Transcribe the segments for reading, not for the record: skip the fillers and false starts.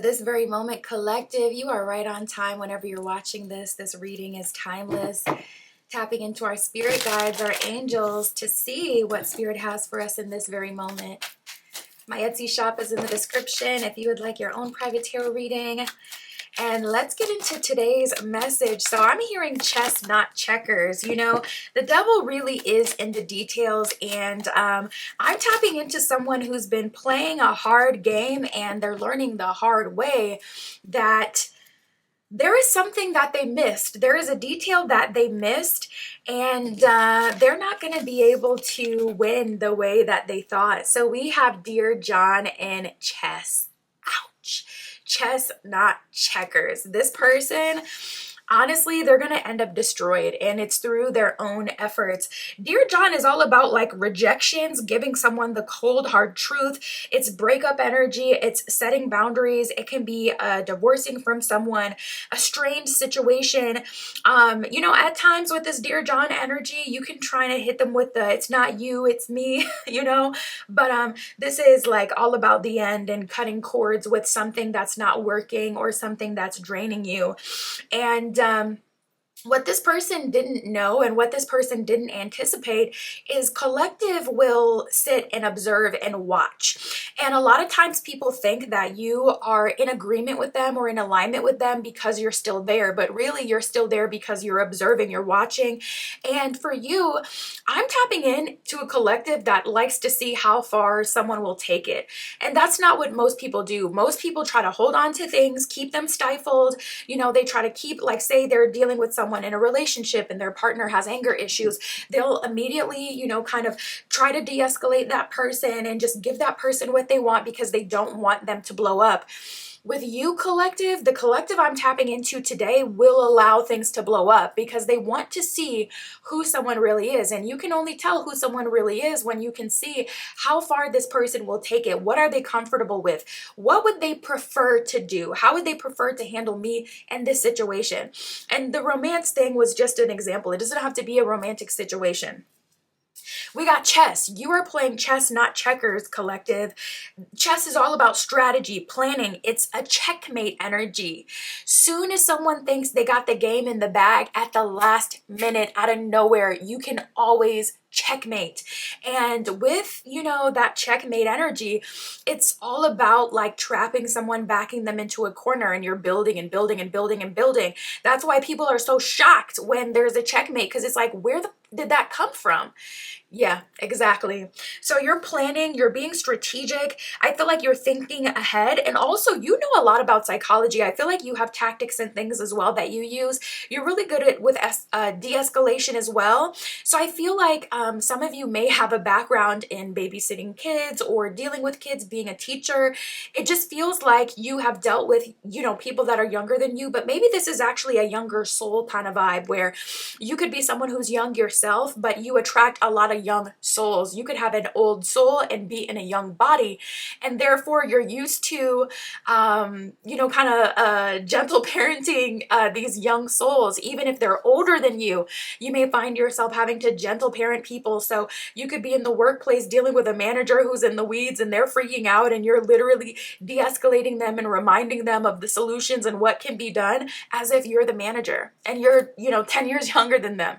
this very moment, collective. You are right on time whenever you're watching this. This reading is timeless. Tapping into our spirit guides, our angels, to see what spirit has for us in this very moment. My Etsy shop is in the description if you would like your own private tarot reading. And let's get into today's message. So I'm hearing chess, not checkers. You know, the devil really is in the details, and I'm tapping into someone who's been playing a hard game and they're learning the hard way that there is something that they missed. There is a detail that they missed, and they're not going to be able to win the way that they thought. So we have Dear John in chess. Ouch. Chess, not checkers. This person, honestly, they're going to end up destroyed, and it's through their own efforts. Dear John is all about like rejections, giving someone the cold, hard truth. It's breakup energy. It's setting boundaries. It can be divorcing from someone, a strange situation. At times with this Dear John energy, you can try to hit them with the, it's not you, it's me, but this is like all about the end and cutting cords with something that's not working or something that's draining you. And what this person didn't know and what this person didn't anticipate is collective will sit and observe and watch. And a lot of times people think that you are in agreement with them or in alignment with them because you're still there, but really you're still there because you're observing, you're watching. And for you, I'm tapping in to a collective that likes to see how far someone will take it. And that's not what most people do. Most people try to hold on to things, keep them stifled. They try to keep, like, say they're dealing with someone in a relationship and their partner has anger issues, they'll immediately, kind of try to de-escalate that person and just give that person what they want because they don't want them to blow up. With you, collective, the collective I'm tapping into today will allow things to blow up because they want to see who someone really is. And you can only tell who someone really is when you can see how far this person will take it. What are they comfortable with? What would they prefer to do? How would they prefer to handle me and this situation? And the romance thing was just an example. It doesn't have to be a romantic situation. We got chess. You are playing chess, not checkers, collective. Chess is all about strategy, planning. It's a checkmate energy. Soon as someone thinks they got the game in the bag, at the last minute, out of nowhere, you can always checkmate. And with, that checkmate energy, it's all about like trapping someone, backing them into a corner, and you're building and building and building and building. That's why people are so shocked when there's a checkmate, because it's like, where did that come from? Yeah, exactly. So you're planning, you're being strategic. I feel like you're thinking ahead. And also, you know a lot about psychology. I feel like you have tactics and things as well that you use. You're really good at with de-escalation as well. So I feel like some of you may have a background in babysitting kids or dealing with kids, being a teacher. It just feels like you have dealt with, people that are younger than you, but maybe this is actually a younger soul kind of vibe where you could be someone who's young yourself, but you attract a lot of young souls. You could have an old soul and be in a young body, and therefore you're used to kind of gentle parenting these young souls. Even if they're older than you may find yourself having to gentle parent people. So you could be in the workplace dealing with a manager who's in the weeds and they're freaking out, and you're literally de-escalating them and reminding them of the solutions and what can be done as if you're the manager and you're 10 years younger than them.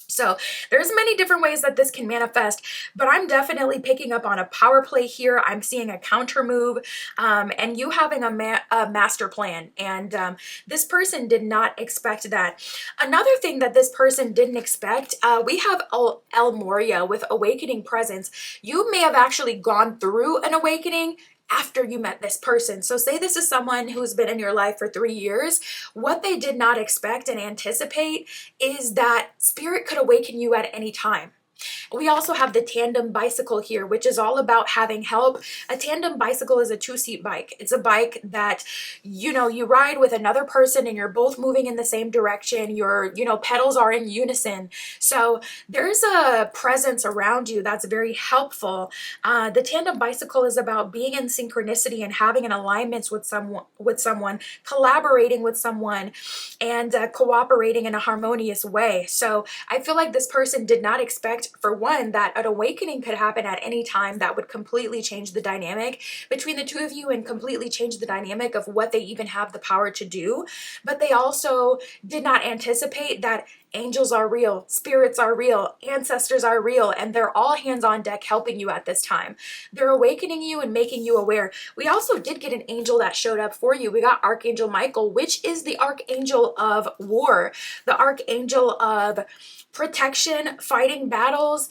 So there's many different ways that this can manifest, but I'm definitely picking up on a power play here. I'm seeing a counter move, and you having a master plan. And this person did not expect that. Another thing that this person didn't expect, we have El Moria with Awakening Presence. You may have actually gone through an awakening after you met this person. So say this is someone who's been in your life for 3 years. What they did not expect and anticipate is that spirit could awaken you at any time. We also have the tandem bicycle here, which is all about having help. A tandem bicycle is a 2-seat bike. It's a bike that, you ride with another person and you're both moving in the same direction. Your, pedals are in unison. So there's a presence around you that's very helpful. The tandem bicycle is about being in synchronicity and having an alignment with someone, collaborating with someone, and cooperating in a harmonious way. So I feel like this person did not expect expect, for one, that an awakening could happen at any time that would completely change the dynamic between the two of you and completely change the dynamic of what they even have the power to do. But they also did not anticipate that angels are real, spirits are real, ancestors are real, and they're all hands on deck helping you at this time. They're awakening you and making you aware. We also did get an angel that showed up for you. We got Archangel Michael, which is the archangel of war, the archangel of protection, fighting battles,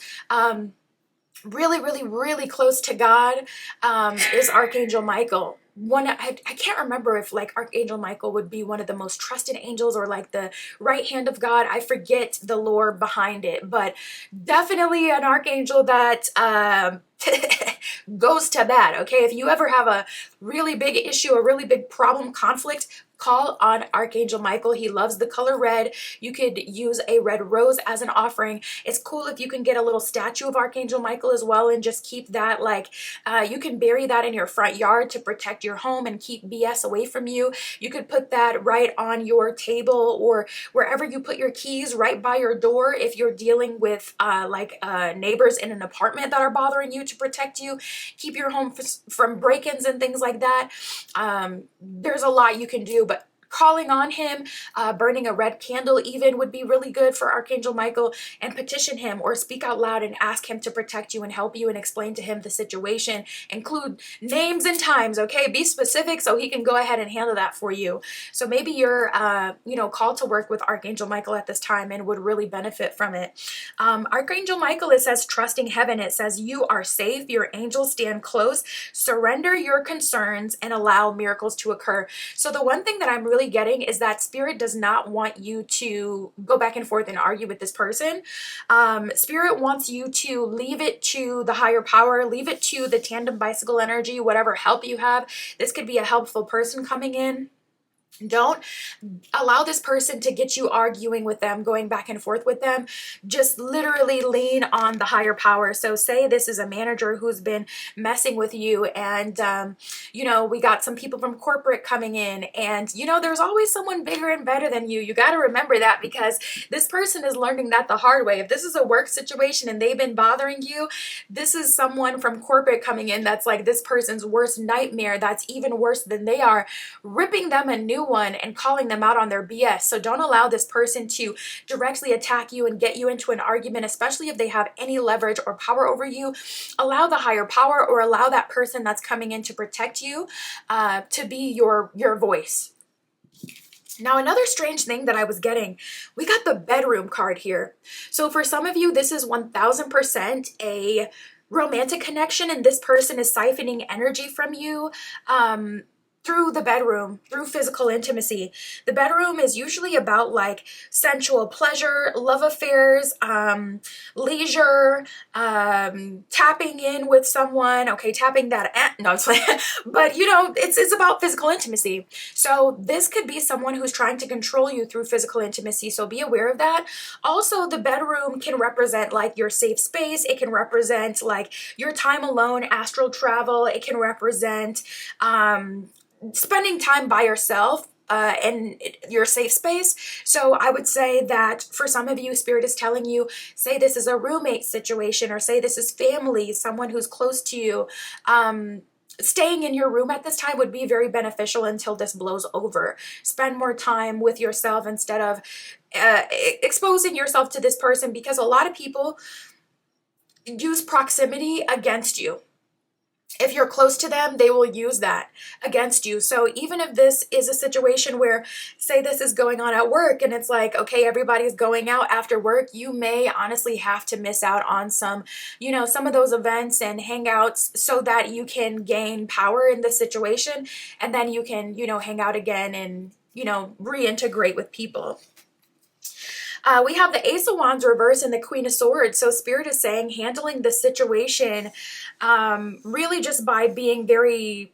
really, really, really close to God, is Archangel Michael. I can't remember if like Archangel Michael would be one of the most trusted angels or like the right hand of God. I forget the lore behind it, but definitely an archangel that goes to bat. Okay, if you ever have a really big issue, a really big problem, conflict, call on Archangel Michael. He loves the color red. You could use a red rose as an offering. It's cool if you can get a little statue of Archangel Michael as well and just keep that, like, you can bury that in your front yard to protect your home and keep BS away from you. You could put that right on your table or wherever you put your keys, right by your door if you're dealing with neighbors in an apartment that are bothering you, to protect you, keep your home from break-ins and things like that. There's a lot you can do, but calling on him, burning a red candle even would be really good for Archangel Michael, and petition him or speak out loud and ask him to protect you and help you and explain to him the situation. Include names and times, okay? Be specific so he can go ahead and handle that for you. So maybe you're, called to work with Archangel Michael at this time and would really benefit from it. Archangel Michael, it says, trusting heaven. It says, you are safe. Your angels stand close. Surrender your concerns and allow miracles to occur. So the one thing that I'm really getting is that Spirit does not want you to go back and forth and argue with this person. Spirit wants you to leave it to the higher power, leave it to the tandem bicycle energy, whatever help you have. This could be a helpful person coming in. Don't allow this person to get you arguing with them, going back and forth with them. Just literally lean on the higher power. So say this is a manager who's been messing with you, and we got some people from corporate coming in, and there's always someone bigger and better than you. You got to remember that, because this person is learning that the hard way. If this is a work situation and they've been bothering you, this is someone from corporate coming in that's like this person's worst nightmare, that's even worse than they are, ripping them a new one and calling them out on their BS. So don't allow this person to directly attack you and get you into an argument, especially if they have any leverage or power over you. Allow the higher power, or allow that person that's coming in to protect you to be your voice. Now, another strange thing that I was getting, we got the bedroom card here. So for some of you, this is 1000% a romantic connection, and this person is siphoning energy from you through the bedroom, through physical intimacy. The bedroom is usually about like sensual pleasure, love affairs, leisure, tapping in with someone. Okay, tapping that, no, it's like, but it's about physical intimacy. So this could be someone who's trying to control you through physical intimacy. So be aware of that. Also, the bedroom can represent like your safe space. It can represent like your time alone, astral travel. It can represent, spending time by yourself in your safe space. So I would say that for some of you, Spirit is telling you, say this is a roommate situation, or say this is family, someone who's close to you. Staying in your room at this time would be very beneficial until this blows over. Spend more time with yourself instead of exposing yourself to this person, because a lot of people use proximity against you. If you're close to them, they will use that against you. So even if this is a situation where, say this is going on at work and it's like, okay, everybody's going out after work, you may honestly have to miss out on some of those events and hangouts so that you can gain power in the situation, and then you can, hang out again and, reintegrate with people. We have the Ace of Wands reverse and the Queen of Swords. So Spirit is saying handling the situation really just by being very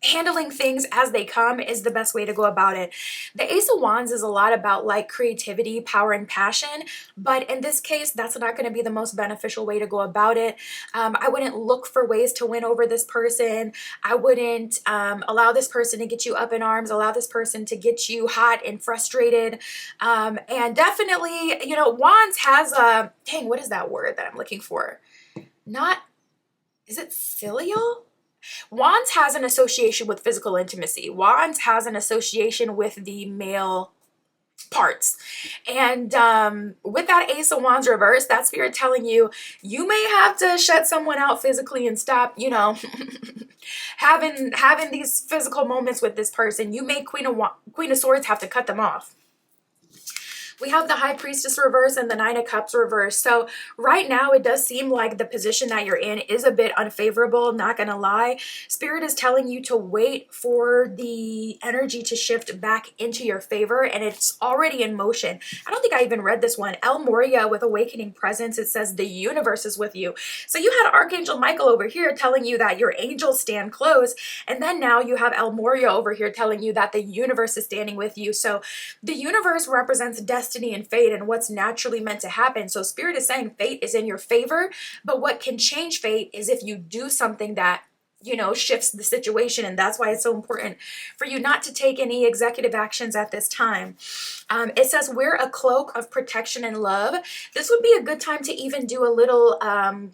handling things as they come is the best way to go about it. The Ace of Wands is a lot about like creativity, power, and passion, but in this case, that's not going to be the most beneficial way to go about it. I wouldn't look for ways to win over this person. I wouldn't allow this person to get you up in arms, allow this person to get you hot and frustrated. And definitely, you know, Wands has a, dang, what is that word that I'm looking for? Not, is it filial? Wands has an association with physical intimacy. Wands has an association with the male parts. And with that Ace of Wands reverse, that Spirit telling you, you may have to shut someone out physically and stop, you know, having these physical moments with this person. You may Queen of Swords have to cut them off. We have the High Priestess reverse and the Nine of Cups reverse. So right now it does seem like the position that you're in is a bit unfavorable, not gonna lie. Spirit is telling you to wait for the energy to shift back into your favor, and it's already in motion. I don't think I even read this one. El Moria with Awakening Presence, it says the universe is with you. So you had Archangel Michael over here telling you that your angels stand close, and then now you have El Moria over here telling you that the universe is standing with you. So the universe represents destiny and fate and what's naturally meant to happen. So Spirit is saying fate is in your favor, but what can change fate is if you do something that, you know, shifts the situation. And that's why it's so important for you not to take any executive actions at this time. It says wear a cloak of protection and love. This would be a good time to even do a little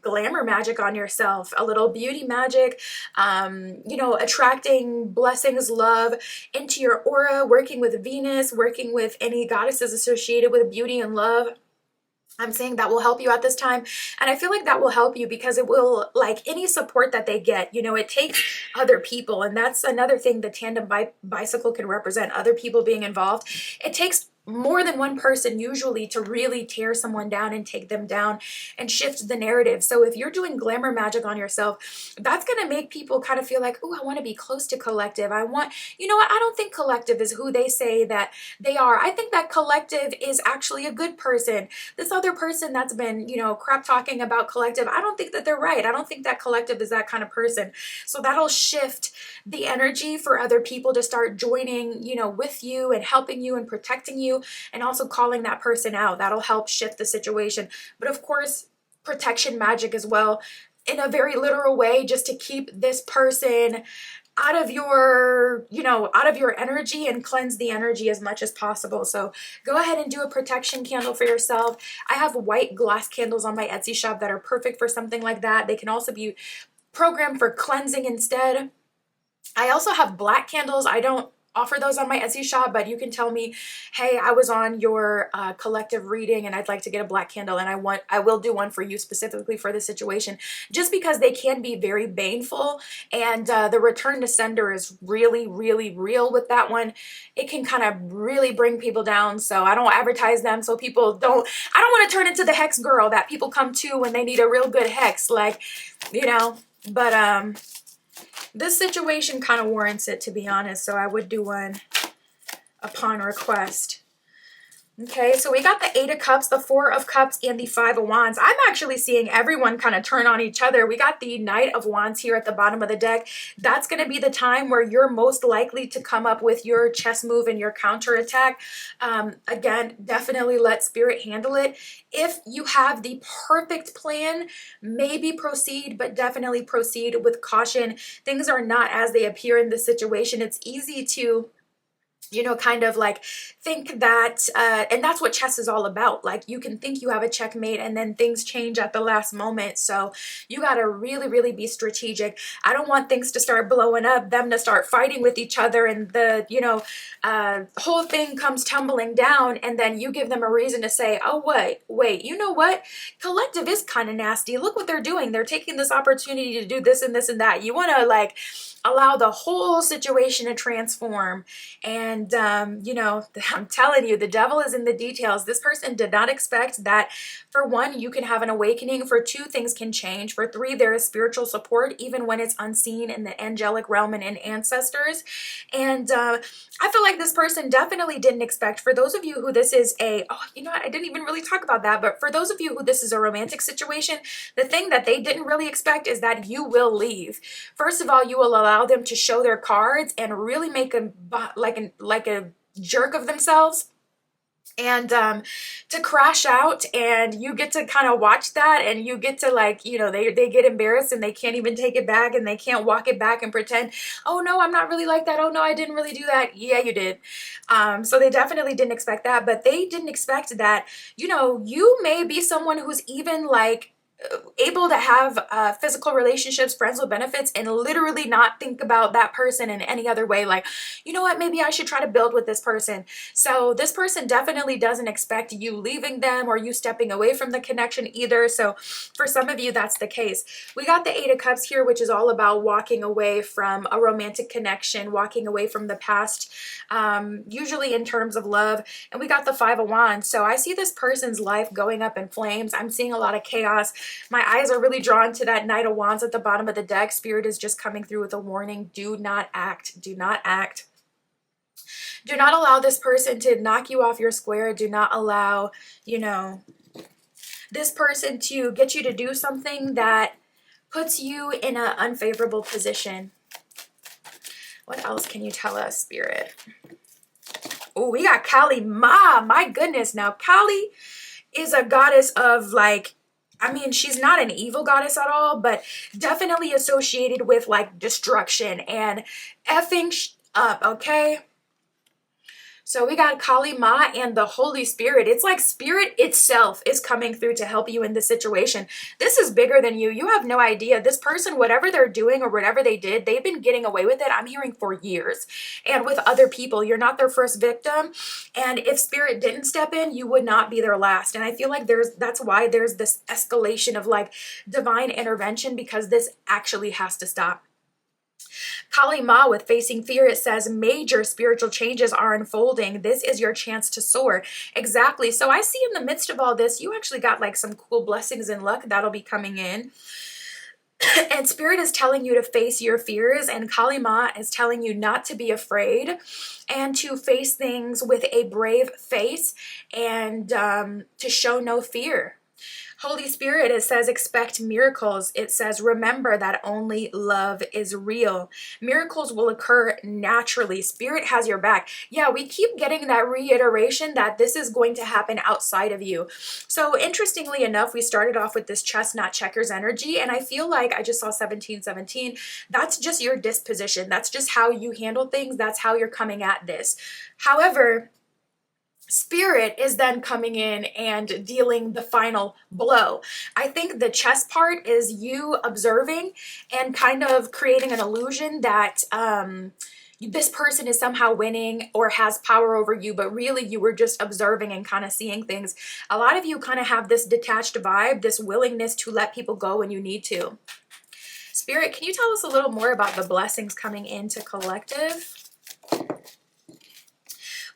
glamour magic on yourself, a little beauty magic, you know, attracting blessings, love into your aura, working with Venus, working with any goddesses associated with beauty and love. I'm saying that will help you at this time. And I feel like that will help you because it will, like any support that they get, you know, it takes other people. And that's another thing the tandem bicycle can represent, other people being involved. It takes more than one person usually to really tear someone down and take them down and shift the narrative. So if you're doing glamour magic on yourself, that's going to make people kind of feel like, oh, I want to be close to collective. I want, you know what? I don't think collective is who they say that they are. I think that collective is actually a good person. This other person that's been, you know, crap talking about collective, I don't think that they're right. I don't think that collective is that kind of person. So that'll shift the energy for other people to start joining, you know, with you and helping you and protecting you, and also calling that person out. That'll help shift the situation. But of course, protection magic as well, in a very literal way, just to keep this person out of your, you know, out of your energy and cleanse the energy as much as possible. So go ahead and do a protection candle for yourself. I have white glass candles on my Etsy shop that are perfect for something like that. They can also be programmed for cleansing instead. I also have black candles. I don't offer those on my Etsy shop, but you can tell me, hey, I was on your collective reading and I'd like to get a black candle, and I will do one for you specifically for this situation, just because they can be very baneful, and the return to sender is really, really real with that one. It can kind of really bring people down, so I don't advertise them so people don't, I don't want to turn into the hex girl that people come to when they need a real good hex, like, you know, but this situation kind of warrants it, to be honest, so I would do one upon request. Okay, so we got the Eight of Cups, the Four of Cups, and the Five of Wands. I'm actually seeing everyone kind of turn on each other. We got the Knight of Wands here at the bottom of the deck. That's going to be the time where you're most likely to come up with your chess move and your counterattack. Again, definitely let Spirit handle it. If you have the perfect plan, maybe proceed, but definitely proceed with caution. Things are not as they appear in this situation. It's easy to, you know, kind of like think that, and that's what chess is all about. Like, you can think you have a checkmate and then things change at the last moment. So you got to really, really be strategic. I don't want things to start blowing up, them to start fighting with each other, and the, you know, whole thing comes tumbling down, and then you give them a reason to say, oh, wait, you know what? Collective is kind of nasty. Look what they're doing. They're taking this opportunity to do this and this and that. You want to, like, allow the whole situation to transform and And, you know, I'm telling you, the devil is in the details. This person did not expect that, for one, you can have an awakening. For two, things can change. For three, there is spiritual support, even when it's unseen in the angelic realm and in ancestors. And I feel like this person definitely didn't expect, for those of you who this is you know what, I didn't even really talk about that, but for those of you who this is a romantic situation, the thing that they didn't really expect is that you will leave. First of all, you will allow them to show their cards and really make a like a jerk of themselves, and to crash out, and you get to kind of watch that, and you get to, like, you know, they get embarrassed and they can't even take it back, and they can't walk it back and pretend, oh no, I'm not really like that, oh no, I didn't really do that. Yeah, you did. So they definitely didn't expect that, but they didn't expect that, you know, you may be someone who's even like able to have physical relationships, friends with benefits, and literally not think about that person in any other way. Like, you know what, maybe I should try to build with this person. So this person definitely doesn't expect you leaving them or you stepping away from the connection either. So for some of you, that's the case. We got the Eight of Cups here, which is all about walking away from a romantic connection, walking away from the past, usually in terms of love. And we got the Five of Wands. So I see this person's life going up in flames. I'm seeing a lot of chaos. My eyes are really drawn to that Knight of Wands at the bottom of the deck. Spirit is just coming through with a warning. Do not act. Do not act. Do not allow this person to knock you off your square. Do not allow, you know, this person to get you to do something that puts you in an unfavorable position. What else can you tell us, Spirit? Oh, we got Kali Ma. My goodness. Now, Kali is a goddess of, like, I mean, she's not an evil goddess at all, but definitely associated with like destruction and effing up, okay? So we got Kali Ma and the Holy Spirit. It's like Spirit itself is coming through to help you in this situation. This is bigger than you. You have no idea. This person, whatever they're doing or whatever they did, they've been getting away with it, I'm hearing, for years. And with other people, you're not their first victim. And if Spirit didn't step in, you would not be their last. And I feel like that's why there's this escalation of like divine intervention, because this actually has to stop. Kali Ma with Facing Fear, it says major spiritual changes are unfolding. This is your chance to soar. Exactly. So I see in the midst of all this, you actually got like some cool blessings and luck that'll be coming in. And Spirit is telling you to face your fears, and Kali Ma is telling you not to be afraid and to face things with a brave face, and to show no fear. Holy Spirit, it says expect miracles. It says remember that only love is real. Miracles will occur naturally. Spirit has your back. Yeah, we keep getting that reiteration that this is going to happen outside of you. So interestingly enough, we started off with this chestnut checkers energy, and I feel like I just saw 1717. That's just your disposition. That's just how you handle things. That's how you're coming at this. However, Spirit is then coming in and dealing the final blow. I think the chess part is you observing and kind of creating an illusion that this person is somehow winning or has power over you, but really you were just observing and kind of seeing things. A lot of you kind of have this detached vibe, this willingness to let people go when you need to. Spirit, can you tell us a little more about the blessings coming into collective?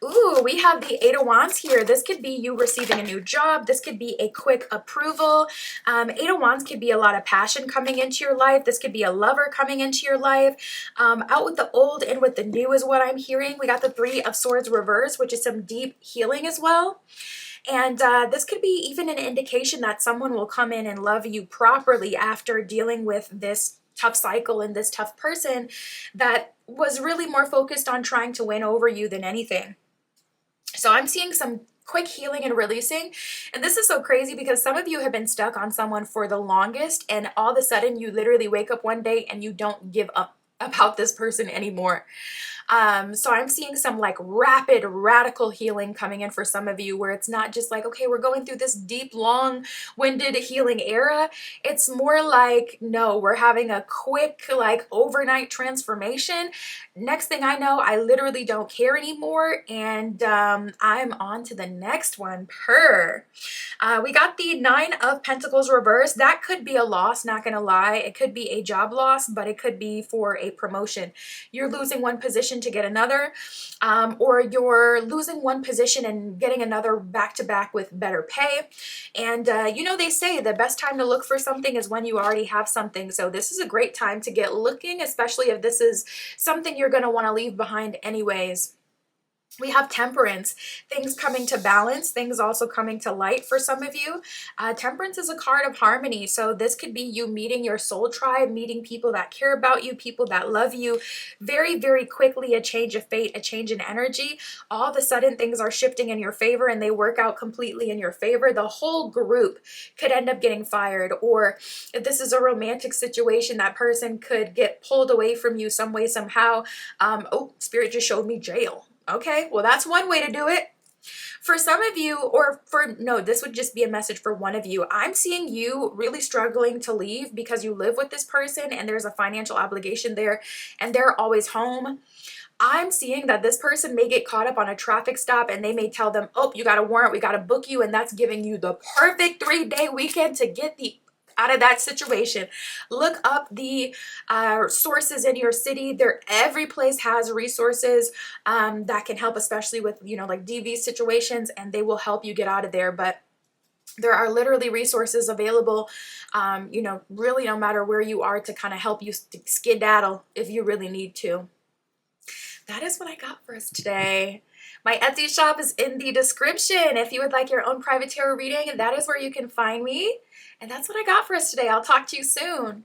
Ooh, we have the Eight of Wands here. This could be you receiving a new job. This could be a quick approval. Eight of Wands could be a lot of passion coming into your life. This could be a lover coming into your life. Out with the old, in with the new is what I'm hearing. We got the Three of Swords reverse, which is some deep healing as well. And this could be even an indication that someone will come in and love you properly after dealing with this tough cycle and this tough person that was really more focused on trying to win over you than anything. So I'm seeing some quick healing and releasing. And this is so crazy because some of you have been stuck on someone for the longest, and all of a sudden you literally wake up one day and you don't give up about this person anymore. So I'm seeing some like rapid, radical healing coming in for some of you, where it's not just like, okay, we're going through this deep, long-winded healing era. It's more like, no, we're having a quick, like overnight transformation. Next thing I know, I literally don't care anymore, and I'm on to the next one. We got the Nine of Pentacles reversed. That could be a loss, not gonna lie. It could be a job loss, but it could be for a promotion. You're losing one position to get another, or you're losing one position and getting another back to back with better pay. And they say the best time to look for something is when you already have something. So this is a great time to get looking, especially if this is something you're gonna want to leave behind anyways. We have Temperance, things coming to balance, things also coming to light for some of you. Temperance is a card of harmony. So this could be you meeting your soul tribe, meeting people that care about you, people that love you. Very, very quickly, a change of fate, a change in energy. All of a sudden, things are shifting in your favor and they work out completely in your favor. The whole group could end up getting fired. Or if this is a romantic situation, that person could get pulled away from you some way, somehow. Oh, Spirit just showed me jail. Okay, well, that's one way to do it. For some of you, this would just be a message for one of you. I'm seeing you really struggling to leave because you live with this person and there's a financial obligation there and they're always home. I'm seeing that this person may get caught up on a traffic stop and they may tell them, oh, you got a warrant, we got to book you. And that's giving you the perfect 3-day weekend to get out of that situation. Look up the sources in your city. Every place has resources that can help, especially with like DV situations, and they will help you get out of there. But there are literally resources available, really no matter where you are, to kind of help you skedaddle if you really need to. That is what I got for us today. My Etsy shop is in the description. If you would like your own private tarot reading, that is where you can find me. And that's what I got for us today. I'll talk to you soon.